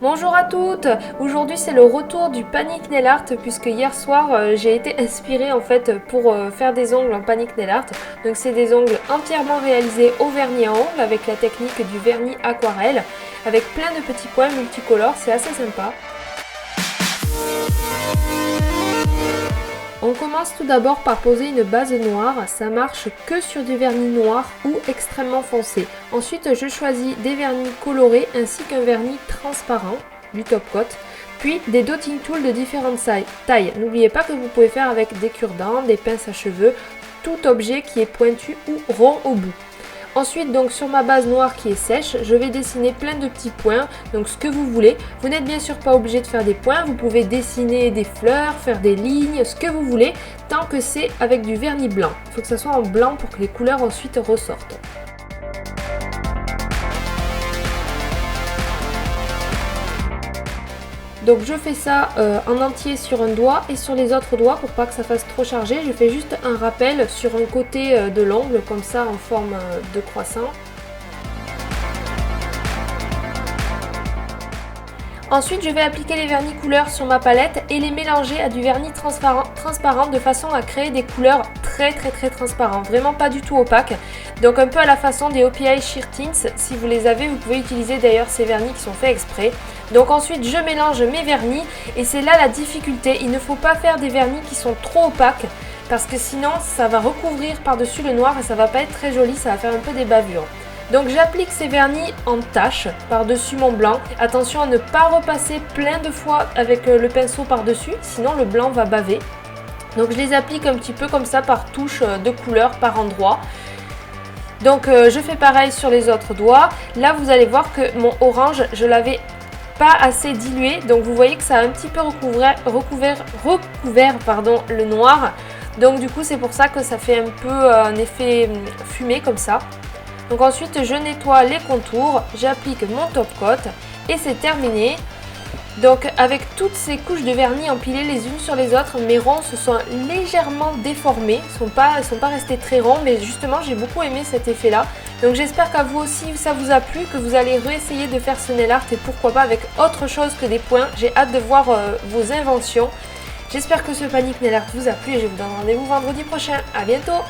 Bonjour à toutes. Aujourd'hui c'est le retour du panic nail art puisque hier soir j'ai été inspirée en fait pour faire des ongles en panic nail art. Donc c'est des ongles entièrement réalisés au vernis à ongles avec la technique du vernis aquarelle avec plein de petits points multicolores, c'est assez sympa. On commence tout d'abord par poser une base noire, ça marche que sur du vernis noir ou extrêmement foncé. Ensuite je choisis des vernis colorés ainsi qu'un vernis transparent, du top coat, puis des dotting tools de différentes tailles. N'oubliez pas que vous pouvez faire avec des cure-dents, des pinces à cheveux, tout objet qui est pointu ou rond au bout. Ensuite, donc sur ma base noire qui est sèche, je vais dessiner plein de petits points, donc ce que vous voulez. Vous n'êtes bien sûr pas obligé de faire des points, vous pouvez dessiner des fleurs, faire des lignes, ce que vous voulez, tant que c'est avec du vernis blanc. Il faut que ça soit en blanc pour que les couleurs ensuite ressortent. Donc je fais ça en entier sur un doigt et sur les autres doigts pour pas que ça fasse trop chargé. Je fais juste un rappel sur un côté de l'ongle comme ça en forme de croissant. Ensuite je vais appliquer les vernis couleurs sur ma palette et les mélanger à du vernis transparent de façon à créer des couleurs très transparentes, vraiment pas du tout opaques. Donc un peu à la façon des OPI Sheer Tints, si vous les avez vous pouvez utiliser d'ailleurs ces vernis qui sont faits exprès. Donc ensuite je mélange mes vernis et c'est là la difficulté, il ne faut pas faire des vernis qui sont trop opaques parce que sinon ça va recouvrir par-dessus le noir et ça va pas être très joli, ça va faire un peu des bavures. Donc j'applique ces vernis en taches par-dessus mon blanc. Attention à ne pas repasser plein de fois avec le pinceau par-dessus, sinon le blanc va baver. Donc je les applique un petit peu comme ça par touche de couleur par endroit. Donc je fais pareil sur les autres doigts. Là vous allez voir que mon orange, je l'avais pas assez dilué. Donc vous voyez que ça a un petit peu recouvert le noir. Donc du coup c'est pour ça que ça fait un peu un effet fumé comme ça. Donc ensuite je nettoie les contours, j'applique mon top coat et c'est terminé. Donc avec toutes ces couches de vernis empilées les unes sur les autres, mes ronds se sont légèrement déformés, ils sont pas restés très ronds, mais justement j'ai beaucoup aimé cet effet là. Donc j'espère qu'à vous aussi ça vous a plu, que vous allez réessayer de faire ce nail art et pourquoi pas avec autre chose que des points. J'ai hâte de voir vos inventions. J'espère que ce panic nail art vous a plu et je vous donne rendez-vous vendredi prochain. À bientôt!